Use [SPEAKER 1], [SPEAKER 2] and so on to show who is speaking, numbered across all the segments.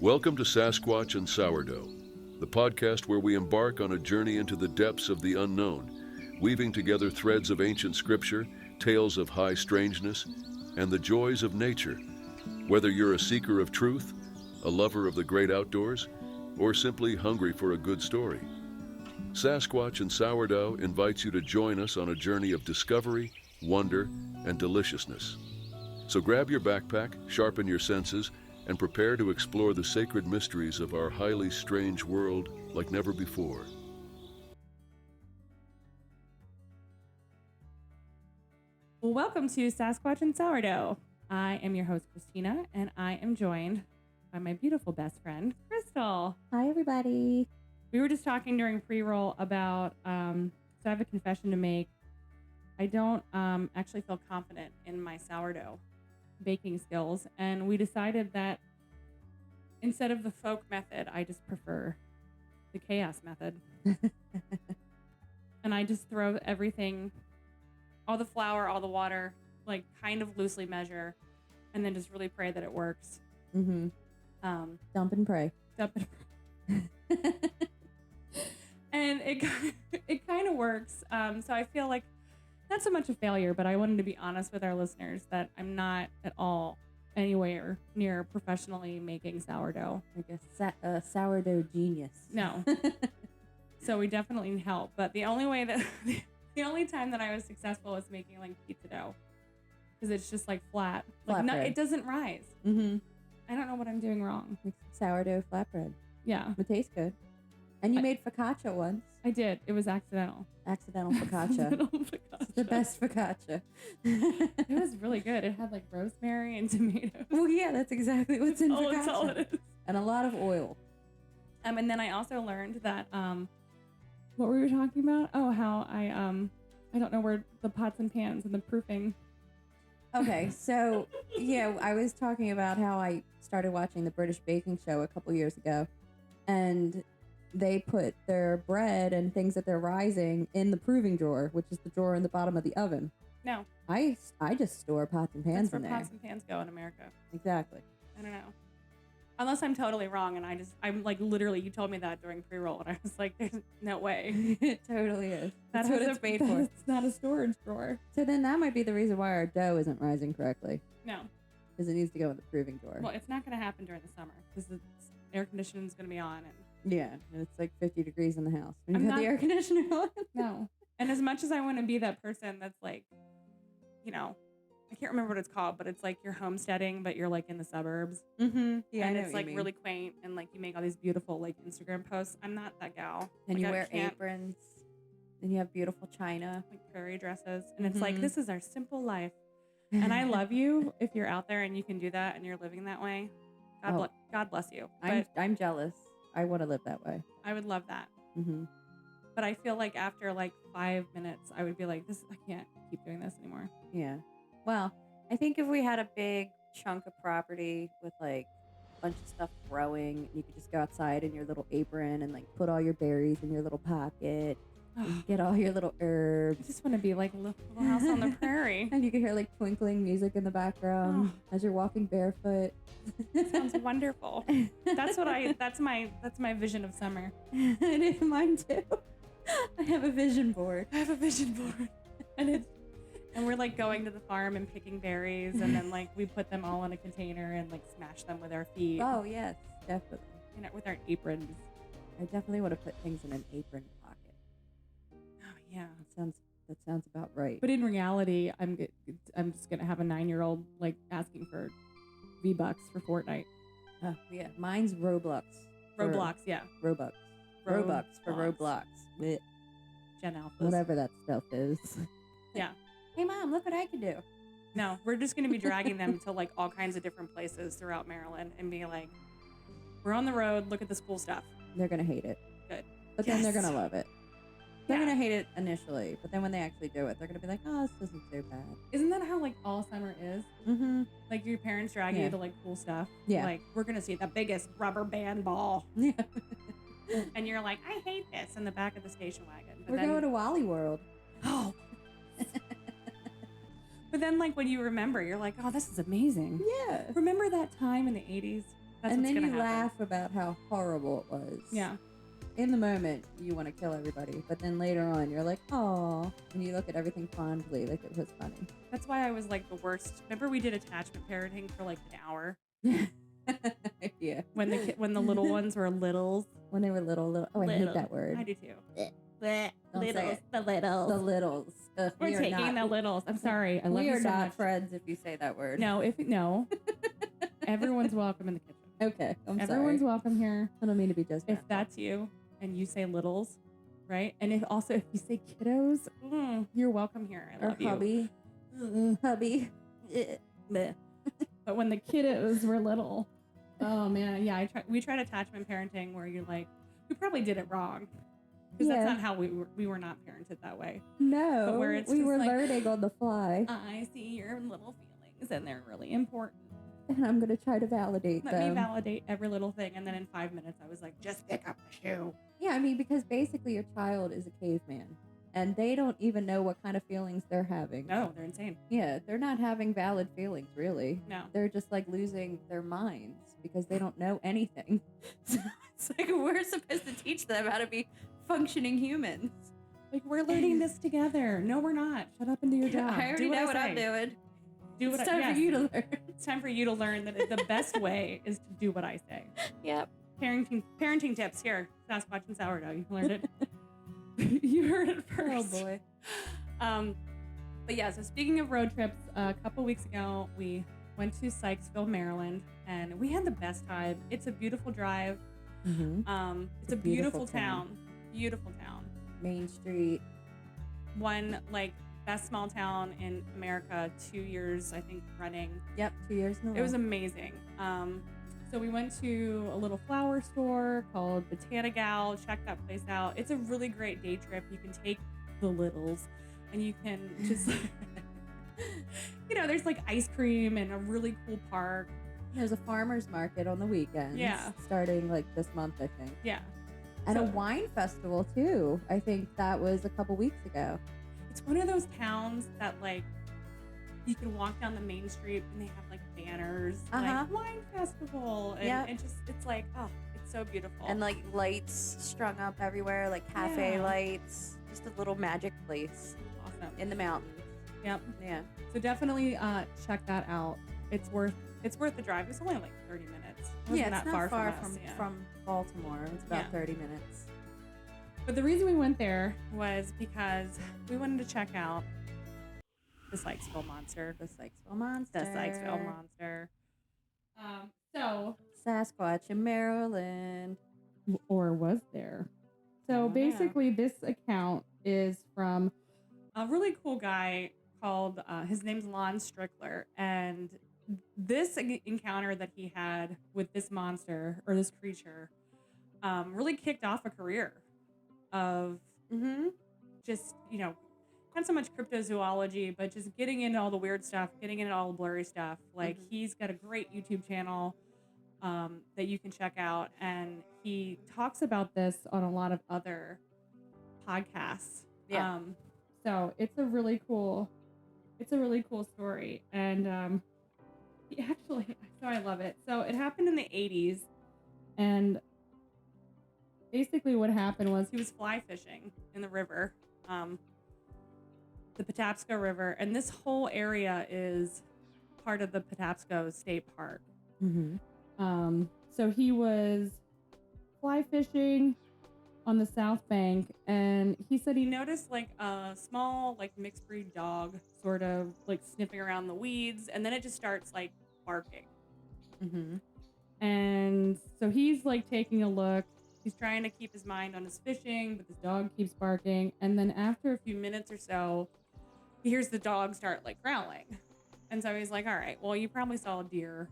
[SPEAKER 1] Welcome to Sasquatch and Sourdough, the podcast where we embark on a journey into the depths of the unknown, weaving together threads of ancient scripture, tales of high strangeness, and the joys of nature. Whether you're a seeker of truth, a lover of the great outdoors, or simply hungry for a good story, Sasquatch and Sourdough invites you to join us on a journey of discovery, wonder, and deliciousness. So grab your backpack, sharpen your senses, and prepare to explore the sacred mysteries of our highly strange world like never before.
[SPEAKER 2] Well, welcome to Sasquatch and Sourdough. I am your host, Christina, and I am joined by my beautiful best friend, Crystal.
[SPEAKER 3] Hi, everybody.
[SPEAKER 2] We were just talking during pre-roll about, so I have a confession to make. I don't actually feel confident in my sourdough baking skills, and we decided that instead of the folk method, I just prefer the chaos method. And I just throw everything, all the flour, all the water, like kind of loosely measure, and then just really pray that it works.
[SPEAKER 3] Mm-hmm. Dump and pray.
[SPEAKER 2] Dump and pray. And it kind of works. So I feel like not so much a failure, but I wanted to be honest with our listeners that I'm not at all anywhere near professionally making sourdough.
[SPEAKER 3] Like a sourdough genius.
[SPEAKER 2] No. So we definitely need help. But the only time that I was successful was making like pizza dough, because it's just like flat. Like it doesn't rise.
[SPEAKER 3] Mm-hmm.
[SPEAKER 2] I don't know what I'm doing wrong.
[SPEAKER 3] Like sourdough flatbread.
[SPEAKER 2] Yeah.
[SPEAKER 3] It tastes good. And you made focaccia once.
[SPEAKER 2] I did. It was accidental.
[SPEAKER 3] Accidental focaccia. It's the best focaccia.
[SPEAKER 2] It was really good. It had like rosemary and tomatoes.
[SPEAKER 3] Well, yeah, that's exactly what's in focaccia.
[SPEAKER 2] That's all it is.
[SPEAKER 3] And a lot of oil.
[SPEAKER 2] And then I also learned that what were we talking about? Oh, how I don't know where the pots and pans and the proofing.
[SPEAKER 3] Okay, so yeah, I was talking about how I started watching the British baking show a couple years ago, and they put their bread and things that they're rising in the proving drawer, which is the drawer in the bottom of the oven.
[SPEAKER 2] No.
[SPEAKER 3] I just store pots and pans in there.
[SPEAKER 2] That's where pots and pans go in America.
[SPEAKER 3] Exactly.
[SPEAKER 2] I don't know. Unless I'm totally wrong, and I'm like literally, you told me that during pre-roll, and I was like, there's no way.
[SPEAKER 3] It totally is.
[SPEAKER 2] That's what it's made for. It's not a storage drawer.
[SPEAKER 3] So then that might be the reason why our dough isn't rising correctly.
[SPEAKER 2] No.
[SPEAKER 3] Because it needs to go in the proving drawer.
[SPEAKER 2] Well, it's not going to happen during the summer, because the air conditioning is going to be on. And
[SPEAKER 3] yeah, and it's like 50 degrees in the house when you have the air conditioner on.
[SPEAKER 2] No. And as much as I want to be that person that's like, you know, I can't remember what it's called, but it's like you're homesteading, but you're like in the suburbs.
[SPEAKER 3] Mm-hmm. Yeah,
[SPEAKER 2] and it's like really quaint, and like you make all these beautiful like Instagram posts. I'm not that gal.
[SPEAKER 3] And
[SPEAKER 2] like,
[SPEAKER 3] you wear aprons, and you have beautiful china,
[SPEAKER 2] like prairie dresses, and it's like, this is our simple life. And I love you if you're out there and you can do that and you're living that way. God bless you.
[SPEAKER 3] I'm jealous. I want to live that way.
[SPEAKER 2] I would love that.
[SPEAKER 3] Mm-hmm.
[SPEAKER 2] But I feel like after like 5 minutes, I would be like, I can't keep doing this anymore.
[SPEAKER 3] Yeah. Well, I think if we had a big chunk of property with like a bunch of stuff growing, you could just go outside in your little apron and like put all your berries in your little pocket. And get all your little herbs.
[SPEAKER 2] I just want to be like a little house on the prairie.
[SPEAKER 3] And you can hear like twinkling music in the background as you're walking barefoot.
[SPEAKER 2] Sounds wonderful. That's my vision of summer.
[SPEAKER 3] It is mine too. I have a vision board.
[SPEAKER 2] And we're like going to the farm and picking berries, and then like we put them all in a container and like smash them with our feet.
[SPEAKER 3] Oh yes, definitely.
[SPEAKER 2] You know, with our aprons.
[SPEAKER 3] I definitely want to put things in an apron pocket.
[SPEAKER 2] Oh yeah,
[SPEAKER 3] that sounds about right.
[SPEAKER 2] But in reality, I'm just gonna have a 9-year-old like asking for V-Bucks for Fortnite.
[SPEAKER 3] Yeah, mine's Roblox.
[SPEAKER 2] Roblox, yeah.
[SPEAKER 3] Robux for Roblox. Blech.
[SPEAKER 2] Gen Alphas.
[SPEAKER 3] Whatever that stuff is.
[SPEAKER 2] Yeah.
[SPEAKER 3] Hey mom, look what I can do.
[SPEAKER 2] No, we're just gonna be dragging them to like all kinds of different places throughout Maryland and be like, we're on the road, look at this cool stuff.
[SPEAKER 3] They're gonna hate it.
[SPEAKER 2] Good.
[SPEAKER 3] But then they're gonna love it. They're gonna hate it initially, but then when they actually do it, they're gonna be like, oh, this isn't so bad.
[SPEAKER 2] Isn't that how like all summer is?
[SPEAKER 3] Mm-hmm.
[SPEAKER 2] Like your parents drag you to like cool stuff.
[SPEAKER 3] Yeah.
[SPEAKER 2] Like, we're gonna see the biggest rubber band ball.
[SPEAKER 3] Yeah.
[SPEAKER 2] And you're like, I hate this, in the back of the station wagon.
[SPEAKER 3] We're going to Wally World.
[SPEAKER 2] Oh. But then, like, when you remember, you're like, oh, this is amazing.
[SPEAKER 3] Yeah.
[SPEAKER 2] Remember that time in the 80s That's
[SPEAKER 3] and
[SPEAKER 2] what's
[SPEAKER 3] then
[SPEAKER 2] gonna
[SPEAKER 3] you
[SPEAKER 2] happen.
[SPEAKER 3] laugh about how horrible it was.
[SPEAKER 2] Yeah.
[SPEAKER 3] In the moment, you want to kill everybody, but then later on, you're like, oh, and you look at everything fondly, like it was funny.
[SPEAKER 2] That's why I was like the worst. Remember we did attachment parenting for like an hour
[SPEAKER 3] Yeah.
[SPEAKER 2] when the little ones were littles.
[SPEAKER 3] When they were little. Oh, I hate
[SPEAKER 2] Little.
[SPEAKER 3] that word.
[SPEAKER 2] I do too.
[SPEAKER 3] Don't say
[SPEAKER 2] Littles.
[SPEAKER 3] it.
[SPEAKER 2] The littles.
[SPEAKER 3] The littles. Ugh,
[SPEAKER 2] We're
[SPEAKER 3] we are
[SPEAKER 2] taking
[SPEAKER 3] not,
[SPEAKER 2] the littles. I'm sorry. I love
[SPEAKER 3] we
[SPEAKER 2] you
[SPEAKER 3] are
[SPEAKER 2] so
[SPEAKER 3] not
[SPEAKER 2] much.
[SPEAKER 3] friends if you say that word.
[SPEAKER 2] No. Everyone's welcome in the kitchen.
[SPEAKER 3] Okay,
[SPEAKER 2] Everyone's
[SPEAKER 3] sorry.
[SPEAKER 2] welcome here.
[SPEAKER 3] I don't mean to be judgmental.
[SPEAKER 2] If that's you and you say littles, right? And if you say kiddos, you're welcome here. I
[SPEAKER 3] or
[SPEAKER 2] love you.
[SPEAKER 3] hubby. Hubby.
[SPEAKER 2] Bleh. But when the kiddos were little, oh man, yeah, we tried attachment parenting where you're like, we probably did it wrong. Because that's not how we were not parented that way.
[SPEAKER 3] No,
[SPEAKER 2] But where it's
[SPEAKER 3] we
[SPEAKER 2] just
[SPEAKER 3] were
[SPEAKER 2] like,
[SPEAKER 3] learning on the fly.
[SPEAKER 2] I see your little feelings and they're really important.
[SPEAKER 3] And I'm going to try to validate
[SPEAKER 2] Let
[SPEAKER 3] them.
[SPEAKER 2] me validate every little thing. And then in 5 minutes, I was like, just pick up the shoe.
[SPEAKER 3] Yeah, I mean, because basically your child is a caveman. And they don't even know what kind of feelings they're having.
[SPEAKER 2] No, they're insane.
[SPEAKER 3] Yeah, they're not having valid feelings, really.
[SPEAKER 2] No.
[SPEAKER 3] They're just like losing their minds because they don't know anything. So it's like we're supposed to teach them how to be functioning humans.
[SPEAKER 2] Like, we're learning this together. No, we're not. Shut up and do your job.
[SPEAKER 3] I already
[SPEAKER 2] do
[SPEAKER 3] know what
[SPEAKER 2] I
[SPEAKER 3] I'm
[SPEAKER 2] say.
[SPEAKER 3] doing.
[SPEAKER 2] Do
[SPEAKER 3] It's time for you to learn.
[SPEAKER 2] It's time for you to learn that the best way is to do what I say.
[SPEAKER 3] Yep.
[SPEAKER 2] Parenting tips here. Sasquatch and Sourdough. You learned it. You heard it first.
[SPEAKER 3] Oh boy.
[SPEAKER 2] But yeah, so speaking of road trips, a couple weeks ago, we went to Sykesville, Maryland, and we had the best time. It's a beautiful drive.
[SPEAKER 3] Mm-hmm.
[SPEAKER 2] It's a beautiful town. Beautiful town.
[SPEAKER 3] Main Street.
[SPEAKER 2] One, like, best small town in America, 2 years, I think, running.
[SPEAKER 3] Yep, 2 years in a row.
[SPEAKER 2] It was amazing. So we went to a little flower store called Botanigal. Check that place out. It's a really great day trip. You can take the littles and you can just, there's like ice cream and a really cool park.
[SPEAKER 3] There's a farmer's market on the weekends.
[SPEAKER 2] Yeah.
[SPEAKER 3] Starting like this month, I think.
[SPEAKER 2] Yeah.
[SPEAKER 3] And
[SPEAKER 2] So-
[SPEAKER 3] a wine festival too. I think that was a couple weeks ago.
[SPEAKER 2] It's one of those towns that, like, you can walk down the main street and they have like banners, like wine festival, and it's like, oh, it's so beautiful.
[SPEAKER 3] And like lights strung up everywhere, like cafe lights. Just a little magic place
[SPEAKER 2] awesome
[SPEAKER 3] in the mountains.
[SPEAKER 2] Yep.
[SPEAKER 3] Yeah.
[SPEAKER 2] So definitely check that out. It's worth the drive. It's only like 30 minutes. It wasn't that
[SPEAKER 3] it's not far
[SPEAKER 2] from us.
[SPEAKER 3] from Baltimore. It's about
[SPEAKER 2] Yeah.
[SPEAKER 3] 30 minutes.
[SPEAKER 2] But the reason we went there was because we wanted to check out the Sykesville Monster.
[SPEAKER 3] The Sykesville Monster.
[SPEAKER 2] The Sykesville Monster. So
[SPEAKER 3] Sasquatch in Maryland.
[SPEAKER 2] or was there? So basically, this account is from a really cool guy called, his name's Lon Strickler. And this encounter that he had with this monster or this creature really kicked off a career of just, not so much cryptozoology, but just getting into all the weird stuff, getting into all the blurry stuff. Like, he's got a great YouTube channel that you can check out. And he talks about this on a lot of other podcasts.
[SPEAKER 3] Yeah.
[SPEAKER 2] So it's a really cool story. And he actually, so I love it. So it happened in the 80s. And basically what happened was he was fly fishing in the river, the Patapsco River. And this whole area is part of the Patapsco State Park. So he was fly fishing on the south bank, and he said he noticed like a small, like, mixed breed dog sort of like sniffing around the weeds, and then it just starts like barking. And so he's like taking a look. He's trying to keep his mind on his fishing, but this dog keeps barking. And then after a few minutes or so, he hears the dog start like growling. And so he's like, all right, well, you probably saw a deer.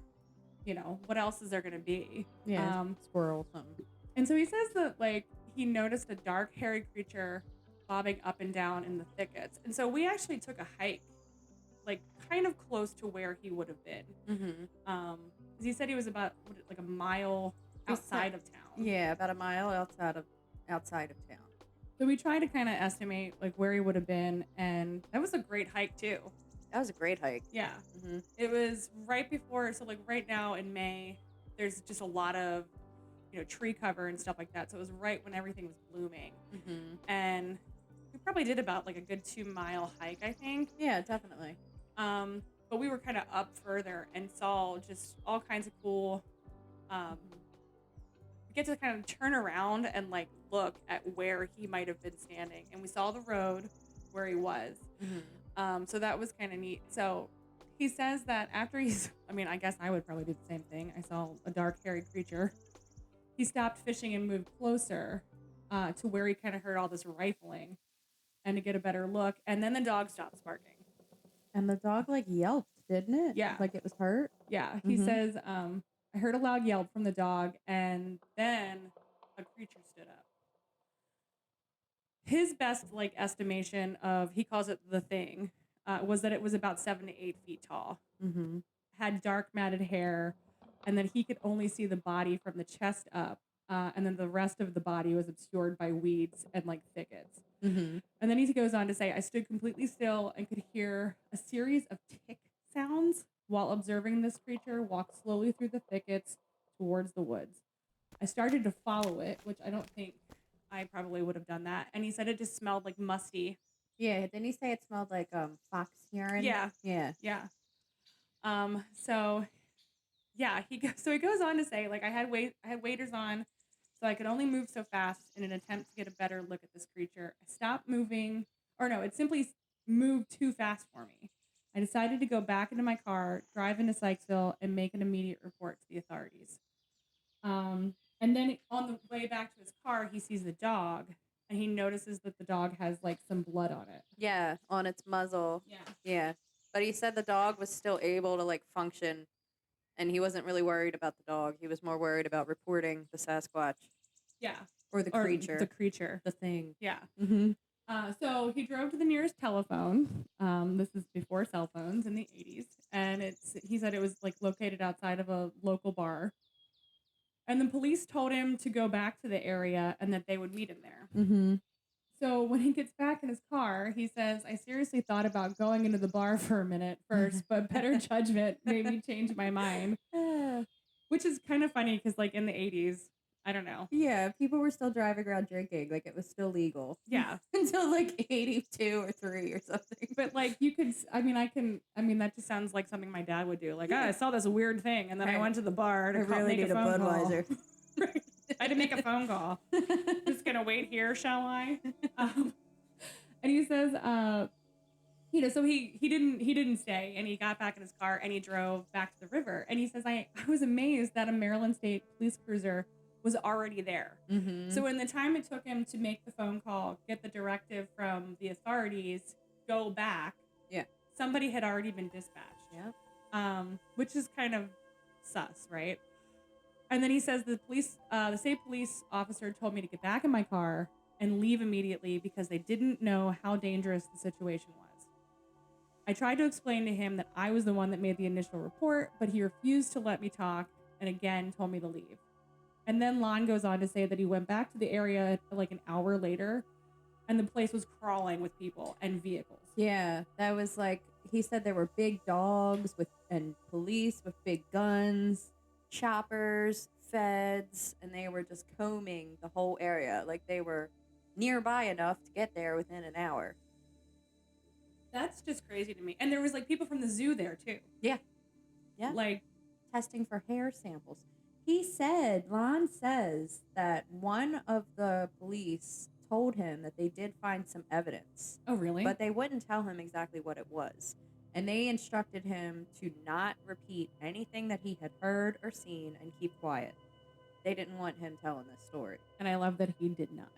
[SPEAKER 2] What else is there going to be?
[SPEAKER 3] Yeah. Squirrel, something.
[SPEAKER 2] And so he says that, like, he noticed a dark, hairy creature bobbing up and down in the thickets. And so we actually took a hike, like, kind of close to where he would have been. He said he was about, like, a mile outside of town.
[SPEAKER 3] Yeah, about a mile outside of town.
[SPEAKER 2] So we tried to kind of estimate, like, where he would have been. And that was a great hike, too.
[SPEAKER 3] That was a great hike.
[SPEAKER 2] Yeah. It was right before, so, like, right now in May, there's just a lot of, tree cover and stuff like that. So it was right when everything was blooming.
[SPEAKER 3] Mm-hmm.
[SPEAKER 2] And we probably did about like a good 2-mile hike, I think.
[SPEAKER 3] Yeah, definitely.
[SPEAKER 2] But we were kind of up further and saw just all kinds of cool, we get to kind of turn around and like look at where he might have been standing. And we saw the road where he was.
[SPEAKER 3] Mm-hmm.
[SPEAKER 2] So that was kind of neat. So he says that after I guess I would probably do the same thing. I saw a dark, hairy creature. He stopped fishing and moved closer to where he kind of heard all this rifling and to get a better look. And then the dog stopped barking.
[SPEAKER 3] And the dog like yelped, didn't it?
[SPEAKER 2] Yeah.
[SPEAKER 3] Like it was hurt.
[SPEAKER 2] Yeah. He says, I heard a loud yelp from the dog, and then a creature stood up. His best estimation of, he calls it the thing, was that it was about 7 to 8 feet tall.
[SPEAKER 3] Mm-hmm.
[SPEAKER 2] Had dark matted hair, and then he could only see the body from the chest up, and then the rest of the body was obscured by weeds and thickets.
[SPEAKER 3] Mm-hmm.
[SPEAKER 2] And then he goes on to say, I stood completely still and could hear a series of tick sounds while observing this creature walk slowly through the thickets towards the woods. I started to follow it, which I don't think I probably would have done that. And he said it just smelled like musty.
[SPEAKER 3] Yeah, didn't he say it smelled like fox urine?
[SPEAKER 2] Yeah.
[SPEAKER 3] Yeah.
[SPEAKER 2] Yeah. So yeah, he goes on to say, I had waders on, so I could only move so fast in an attempt to get a better look at this creature. I stopped moving, it simply moved too fast for me. I decided to go back into my car, drive into Sykesville, and make an immediate report to the authorities. And then on the way back to his car, he sees the dog, and he notices that the dog has some blood on it.
[SPEAKER 3] Yeah, on its muzzle.
[SPEAKER 2] Yeah.
[SPEAKER 3] Yeah. But he said the dog was still able to function, and he wasn't really worried about the dog. He was more worried about reporting the Sasquatch.
[SPEAKER 2] Yeah.
[SPEAKER 3] Or the creature.
[SPEAKER 2] The creature.
[SPEAKER 3] The thing.
[SPEAKER 2] Yeah.
[SPEAKER 3] Mm-hmm.
[SPEAKER 2] So he drove to the nearest telephone. This is before cell phones in the 80s. And he said it was located outside of a local bar. And the police told him to go back to the area and that they would meet him there.
[SPEAKER 3] Mm-hmm.
[SPEAKER 2] So when he gets back in his car, he says, I seriously thought about going into the bar for a minute first, but better judgment made me change my mind. Which is kind of funny because in the 80s, I don't know.
[SPEAKER 3] Yeah, people were still driving around drinking. It was still legal.
[SPEAKER 2] Yeah.
[SPEAKER 3] Until 82 or 3 or something.
[SPEAKER 2] But you could, that just sounds like something my dad would do. I saw this weird thing and then I went to the bar to make a phone call. Right. I had to make a phone call. Just gonna wait here, shall I? And he says, so he didn't stay, and he got back in his car and he drove back to the river. And he says, I was amazed that a Maryland State police cruiser was already there.
[SPEAKER 3] Mm-hmm.
[SPEAKER 2] So in the time it took him to make the phone call, get the directive from the authorities, go back, somebody had already been dispatched.
[SPEAKER 3] Yeah.
[SPEAKER 2] Which is kind of sus, right? And then he says the state police officer told me to get back in my car and leave immediately because they didn't know how dangerous the situation was. I tried to explain to him that I was the one that made the initial report, but he refused to let me talk and again told me to leave. And then Lon goes on to say that he went back to the area an hour later and the place was crawling with people and vehicles.
[SPEAKER 3] Yeah, that was he said there were big dogs and police with big guns, choppers, feds, and they were just combing the whole area. They were nearby enough to get there within an hour.
[SPEAKER 2] That's just crazy to me. And there was people from the zoo there too.
[SPEAKER 3] Yeah. Yeah. Testing for hair samples. Lon says that one of the police told him that they did find some evidence.
[SPEAKER 2] Oh, really?
[SPEAKER 3] But they wouldn't tell him exactly what it was. And they instructed him to not repeat anything that he had heard or seen and keep quiet. They didn't want him telling this story.
[SPEAKER 2] And I love that he did not.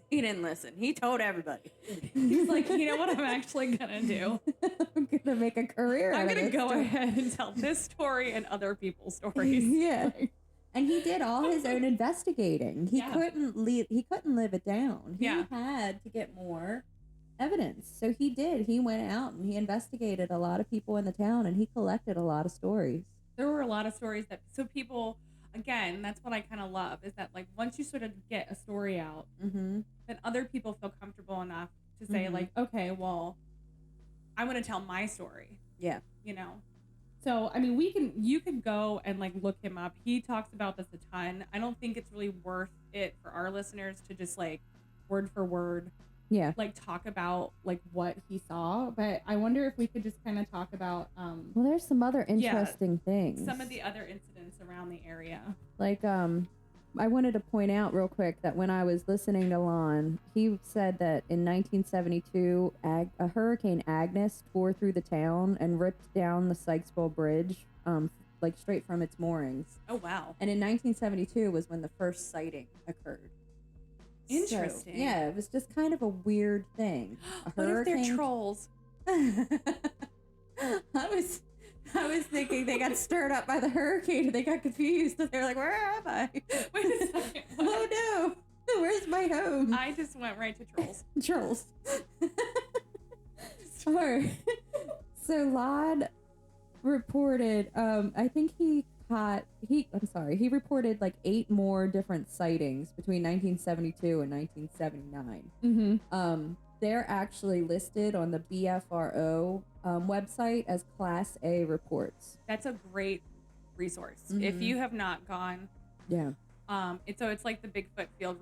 [SPEAKER 3] He didn't listen. He told everybody.
[SPEAKER 2] He's you know what I'm actually going to do?
[SPEAKER 3] I'm going to make a career
[SPEAKER 2] I'm
[SPEAKER 3] out of
[SPEAKER 2] going to
[SPEAKER 3] this
[SPEAKER 2] go
[SPEAKER 3] story.
[SPEAKER 2] ahead and tell this story and other people's stories.
[SPEAKER 3] Yeah. And he did all his own investigating. He
[SPEAKER 2] Yeah.
[SPEAKER 3] couldn't live it down. He
[SPEAKER 2] Yeah.
[SPEAKER 3] had to get more evidence. So he did. He went out and he investigated a lot of people in the town and he collected a lot of stories.
[SPEAKER 2] There were a lot of stories so people, again, that's what I kind of love, is that once you sort of get a story out,
[SPEAKER 3] Mm-hmm.
[SPEAKER 2] then other people feel comfortable enough to say
[SPEAKER 3] Mhm.
[SPEAKER 2] okay, well, I want to tell my story.
[SPEAKER 3] Yeah.
[SPEAKER 2] So, I mean, you could go and like look him up. He talks about this a ton. I don't think it's really worth it for our listeners to just like word for word,
[SPEAKER 3] Yeah.
[SPEAKER 2] like talk about like what he saw. But I wonder if we could just kind of talk about,
[SPEAKER 3] Well, there's some other interesting things.
[SPEAKER 2] some of the other incidents around the area.
[SPEAKER 3] Like, I wanted to point out real quick that when I was listening to Lon, he said that in 1972, a Hurricane Agnes tore through the town and ripped down the Sykesville Bridge, like straight from its moorings.
[SPEAKER 2] Oh, wow.
[SPEAKER 3] And in 1972 was when the first sighting occurred.
[SPEAKER 2] Interesting.
[SPEAKER 3] So, yeah, it was just kind of a weird thing.
[SPEAKER 2] What if they're trolls?
[SPEAKER 3] I was thinking they got stirred up by the hurricane and they got confused and they're like, where am I?
[SPEAKER 2] Wait a second.
[SPEAKER 3] Oh no, where's my home?
[SPEAKER 2] I just went right to trolls.
[SPEAKER 3] Trolls. Alright. So Lon reported, I think he reported like 8 more different sightings between 1972 and 1979.
[SPEAKER 2] Mm-hmm.
[SPEAKER 3] They're actually listed on the BFRO website as Class A reports.
[SPEAKER 2] That's a great resource.
[SPEAKER 3] Mm-hmm.
[SPEAKER 2] If you have not gone,
[SPEAKER 3] Yeah.
[SPEAKER 2] it's like the Bigfoot Field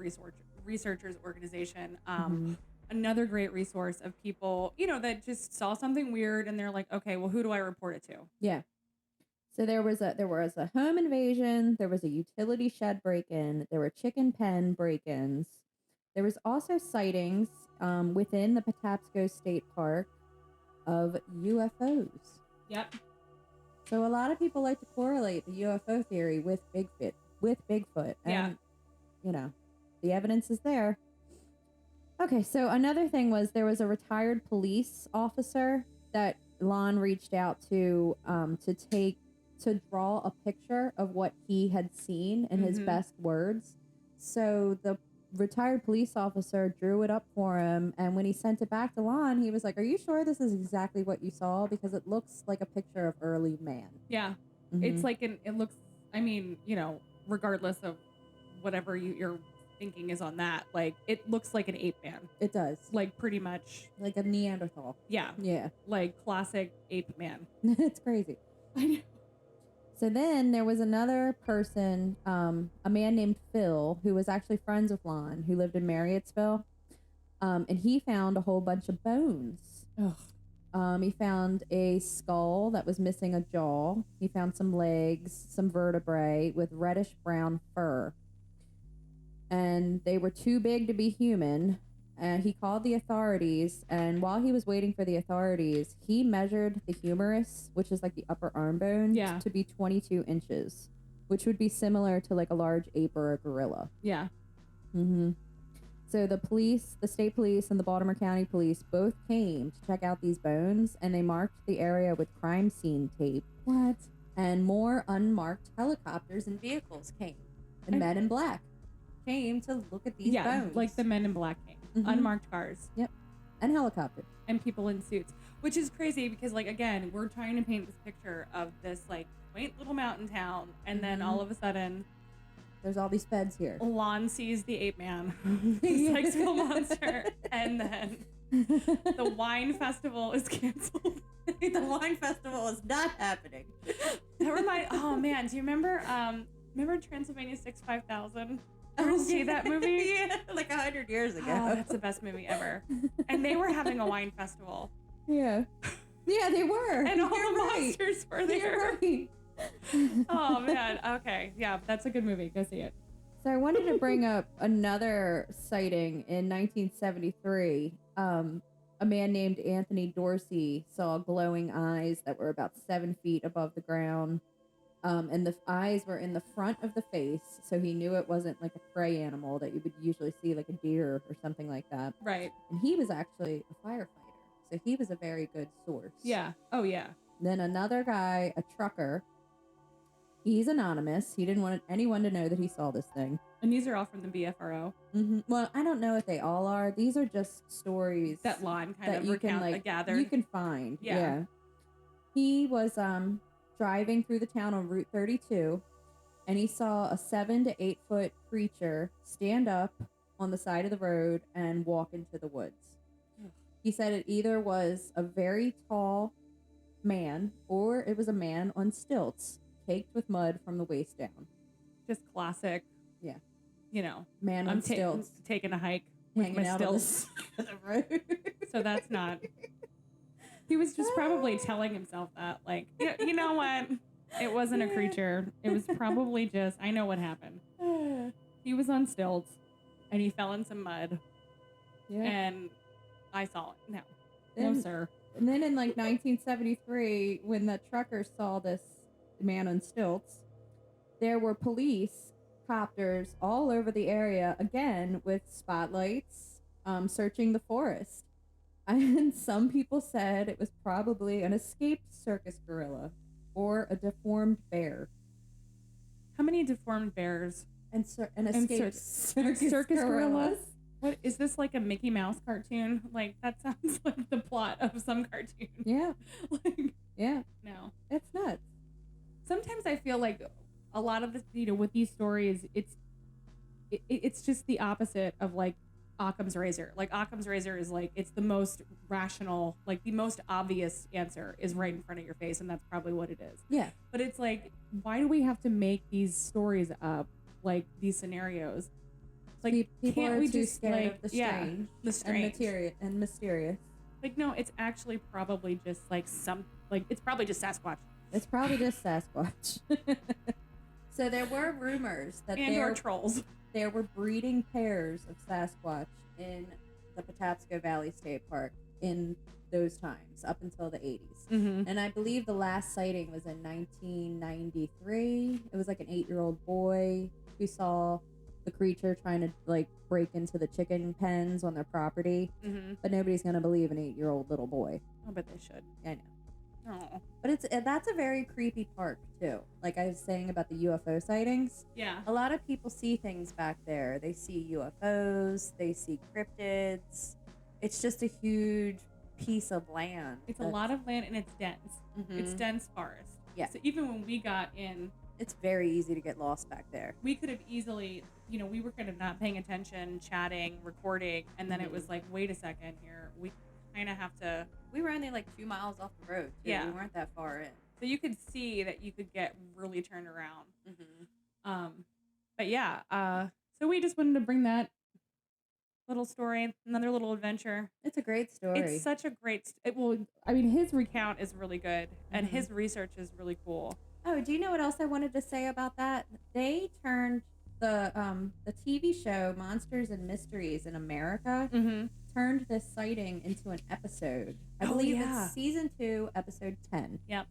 [SPEAKER 2] Researchers Organization.
[SPEAKER 3] Mm-hmm.
[SPEAKER 2] Another great resource of people, you know, that just saw something weird and they're like, okay, well, who do I report it to?
[SPEAKER 3] Yeah. So there was a home invasion, there was a utility shed break-in, there were chicken pen break-ins. There was also sightings within the Patapsco State Park of UFOs.
[SPEAKER 2] Yep.
[SPEAKER 3] So a lot of people like to correlate the UFO theory with Bigfoot. And, you know, the evidence is there. Okay, so another thing was there was a retired police officer that Lon reached out to draw a picture of what he had seen in his best words. So the retired police officer drew it up for him, and when he sent it back to Lon, he was like, are you sure this is exactly what you saw? Because it looks like a picture of early man.
[SPEAKER 2] Yeah.
[SPEAKER 3] Mm-hmm.
[SPEAKER 2] It's like it looks, I mean, you know, regardless of whatever you're thinking is on that, like it looks like an ape man.
[SPEAKER 3] It does.
[SPEAKER 2] Like pretty much.
[SPEAKER 3] Like a Neanderthal.
[SPEAKER 2] Yeah.
[SPEAKER 3] Yeah.
[SPEAKER 2] Like classic ape man.
[SPEAKER 3] It's crazy.
[SPEAKER 2] I know.
[SPEAKER 3] So then there was another person, a man named Phil, who was actually friends with Lon, who lived in Marriottsville. And he found a whole bunch of bones.
[SPEAKER 2] Ugh.
[SPEAKER 3] He found a skull that was missing a jaw. He found some legs, some vertebrae with reddish brown fur. And they were too big to be human. And he called the authorities, and while he was waiting for the authorities, he measured the humerus, which is like the upper arm bone, to be 22 inches, which would be similar to like a large ape or a gorilla.
[SPEAKER 2] Yeah.
[SPEAKER 3] Mm-hmm. So the police, the state police and the Baltimore County Police both came to check out these bones, and they marked the area with crime scene tape.
[SPEAKER 2] What?
[SPEAKER 3] And more unmarked helicopters and vehicles came, and Men in Black came to look at these bones.
[SPEAKER 2] Like the Men in Black came.
[SPEAKER 3] Mm-hmm.
[SPEAKER 2] Unmarked cars.
[SPEAKER 3] Yep. And helicopters.
[SPEAKER 2] And people in suits. Which is crazy because, like, again, we're trying to paint this picture of this, like, quaint little mountain town. And then all of a sudden,
[SPEAKER 3] there's all these feds here.
[SPEAKER 2] Lon sees the ape man, the Sykesville Monster. And then the wine festival is canceled.
[SPEAKER 3] The wine festival is not happening.
[SPEAKER 2] Oh, man. Do you remember Transylvania 5000? Ever see that movie?
[SPEAKER 3] Yeah, like 100 years ago.
[SPEAKER 2] Oh, that's the best movie ever. And they were having a wine festival.
[SPEAKER 3] Yeah. Yeah, they were.
[SPEAKER 2] And all the monsters were there.
[SPEAKER 3] Right.
[SPEAKER 2] Oh, man. Okay. Yeah, that's a good movie. Go see it.
[SPEAKER 3] So I wanted to bring up another sighting in 1973. A man named Anthony Dorsey saw glowing eyes that were about 7 feet above the ground. And the eyes were in the front of the face, so he knew it wasn't like a prey animal that you would usually see, like a deer or something like that.
[SPEAKER 2] Right.
[SPEAKER 3] And he was actually a firefighter, so he was a very good source.
[SPEAKER 2] Yeah. Oh, yeah.
[SPEAKER 3] Then another guy, a trucker, he's anonymous. He didn't want anyone to know that he saw this thing.
[SPEAKER 2] And these are all from the BFRO.
[SPEAKER 3] Mm-hmm. Well, I don't know if they all are. These are just stories
[SPEAKER 2] that Lon kind
[SPEAKER 3] that
[SPEAKER 2] of
[SPEAKER 3] you can like
[SPEAKER 2] gathered.
[SPEAKER 3] You can find.
[SPEAKER 2] Yeah.
[SPEAKER 3] He was driving through the town on Route 32, and he saw a 7 to 8 foot creature stand up on the side of the road and walk into the woods. He said it either was a very tall man, or it was a man on stilts, caked with mud from the waist down.
[SPEAKER 2] Just classic.
[SPEAKER 3] Yeah.
[SPEAKER 2] You know,
[SPEAKER 3] Man on stilts.
[SPEAKER 2] Taking a hike with
[SPEAKER 3] Hanging
[SPEAKER 2] my
[SPEAKER 3] out
[SPEAKER 2] stilts.
[SPEAKER 3] on the road.
[SPEAKER 2] So that's not. He was just probably telling himself that, like, you know what? It wasn't a creature. It was probably just, I know what happened. He was on stilts, and he fell in some mud, and I saw it. No, sir.
[SPEAKER 3] And then in like 1973, when the truckers saw this man on stilts, there were police copters all over the area, again with spotlights, searching the forest. And some people said it was probably an escaped circus gorilla or a deformed bear.
[SPEAKER 2] How many deformed bears?
[SPEAKER 3] And escaped
[SPEAKER 2] circus gorillas? What is this, like a Mickey Mouse cartoon? Like, that sounds like the plot of some cartoon.
[SPEAKER 3] Yeah.
[SPEAKER 2] Like,
[SPEAKER 3] yeah.
[SPEAKER 2] No.
[SPEAKER 3] It's nuts.
[SPEAKER 2] Sometimes I feel like a lot of the, with these stories, it's just the opposite of like Occam's razor. Like Occam's razor is like, it's the most rational, like the most obvious answer is right in front of your face, and that's probably what it is.
[SPEAKER 3] Yeah.
[SPEAKER 2] But it's like, why do we have to make these stories up, like these scenarios? Like,
[SPEAKER 3] people
[SPEAKER 2] can't
[SPEAKER 3] are
[SPEAKER 2] we
[SPEAKER 3] too
[SPEAKER 2] just
[SPEAKER 3] scared
[SPEAKER 2] like,
[SPEAKER 3] of the strange,
[SPEAKER 2] the strange
[SPEAKER 3] and mysterious.
[SPEAKER 2] Like, no, it's actually probably just like it's probably just Sasquatch.
[SPEAKER 3] It's probably just Sasquatch. So there were rumors that
[SPEAKER 2] or trolls.
[SPEAKER 3] There were breeding pairs of Sasquatch in the Patapsco Valley State Park in those times, up until the 80s.
[SPEAKER 2] Mm-hmm.
[SPEAKER 3] And I believe the last sighting was in 1993. It was like an 8-year-old boy who saw the creature trying to like break into the chicken pens on their property.
[SPEAKER 2] Mm-hmm.
[SPEAKER 3] But nobody's going to believe an 8-year-old little boy.
[SPEAKER 2] Oh, but they should.
[SPEAKER 3] I know.
[SPEAKER 2] Oh.
[SPEAKER 3] But that's a very creepy park too. Like I was saying about the UFO sightings.
[SPEAKER 2] Yeah.
[SPEAKER 3] A lot of people see things back there. They see UFOs, they see cryptids. It's just a huge piece of land.
[SPEAKER 2] It's a lot of land, and it's dense.
[SPEAKER 3] Mm-hmm.
[SPEAKER 2] It's dense forest.
[SPEAKER 3] Yeah.
[SPEAKER 2] So even when we got in,
[SPEAKER 3] it's very easy to get lost back there.
[SPEAKER 2] We could have easily, we were kind of not paying attention, chatting, recording, and then it was like, wait a second here. We kind of have to.
[SPEAKER 3] We were only like 2 miles off the road, too.
[SPEAKER 2] Yeah.
[SPEAKER 3] We weren't that far in.
[SPEAKER 2] So you could see that you could get really turned around.
[SPEAKER 3] Mm-hmm.
[SPEAKER 2] But yeah, so we just wanted to bring that little story, another little adventure.
[SPEAKER 3] It's a great story.
[SPEAKER 2] It's such a great, his recount is really good, and his research is really cool.
[SPEAKER 3] Oh, do you know what else I wanted to say about that? They turned the TV show Monsters and Mysteries in America turned this sighting into an episode. I believe it's season 2, episode 10.
[SPEAKER 2] Yep.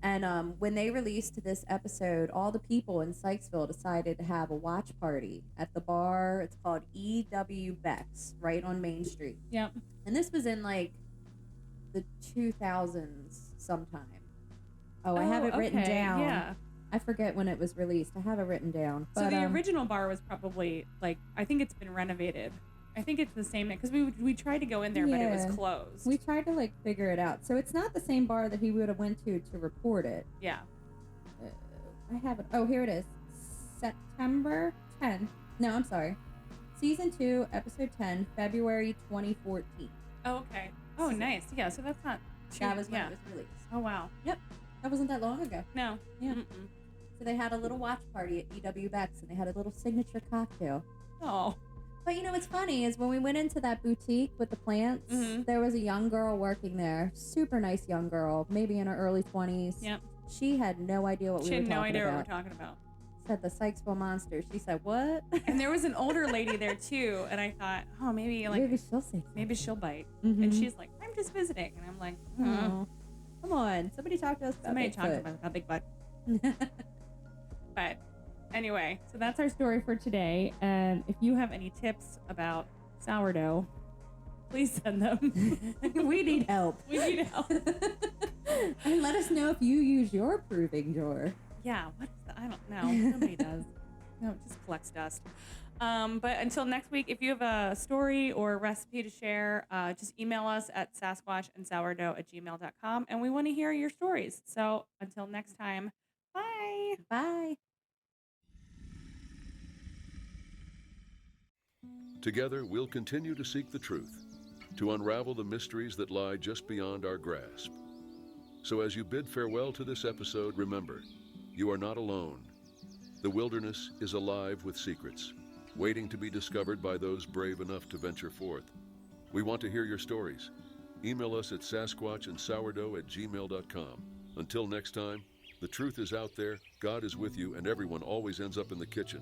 [SPEAKER 3] And when they released this episode, all the people in Sykesville decided to have a watch party at the bar. It's called E.W. Beck's, right on Main Street.
[SPEAKER 2] Yep.
[SPEAKER 3] And this was in like the 2000s sometime. Oh, I have it written down.
[SPEAKER 2] Yeah.
[SPEAKER 3] I forget when it was released. I have it written down.
[SPEAKER 2] So the original bar was probably like, I think it's been renovated. I think it's the same, because we tried to go in there, but it was closed.
[SPEAKER 3] We tried to like figure it out. So it's not the same bar that he would have went to report it.
[SPEAKER 2] Yeah.
[SPEAKER 3] I have it. Oh, here it is. September 10th. No, I'm sorry. Season 2, episode 10, February 2014.
[SPEAKER 2] Oh, okay. Oh, nice. Yeah, so that's not...
[SPEAKER 3] That was when it was released.
[SPEAKER 2] Oh, wow.
[SPEAKER 3] Yep. That wasn't that long ago.
[SPEAKER 2] No.
[SPEAKER 3] Yeah.
[SPEAKER 2] Mm-mm.
[SPEAKER 3] So they had a little watch party at E.W. Beck's, and they had a little signature cocktail.
[SPEAKER 2] Oh.
[SPEAKER 3] But you know what's funny is when we went into that boutique with the plants, there was a young girl working there. Super nice young girl, maybe in her early 20s.
[SPEAKER 2] Yep.
[SPEAKER 3] She had no idea what we were talking about.
[SPEAKER 2] She had no idea what we were talking about.
[SPEAKER 3] Said the Sykesville Monster. She said, what?
[SPEAKER 2] And there was an older lady there too, and I thought, oh, maybe
[SPEAKER 3] she'll say
[SPEAKER 2] maybe she'll bite. And she's like, I'm just visiting. And I'm like,
[SPEAKER 3] oh. Come on. Somebody talk to us about
[SPEAKER 2] Somebody talk about Bigfoot. But anyway, so that's our story for today. And if you have any tips about sourdough, please send them.
[SPEAKER 3] We need help.
[SPEAKER 2] We need help.
[SPEAKER 3] And let us know if you use your proving jar.
[SPEAKER 2] Yeah, what is that? I don't know. Nobody does. No, it just collects dust. But until next week, if you have a story or a recipe to share, just email us at sasquatchandsourdough@gmail.com, and we want to hear your stories. So until next time, bye.
[SPEAKER 3] Bye.
[SPEAKER 1] Together, we'll continue to seek the truth, to unravel the mysteries that lie just beyond our grasp. So as you bid farewell to this episode, remember, you are not alone. The wilderness is alive with secrets, waiting to be discovered by those brave enough to venture forth. We want to hear your stories. Email us at sasquatchandsourdough@gmail.com. Until next time, the truth is out there, God is with you, and everyone always ends up in the kitchen.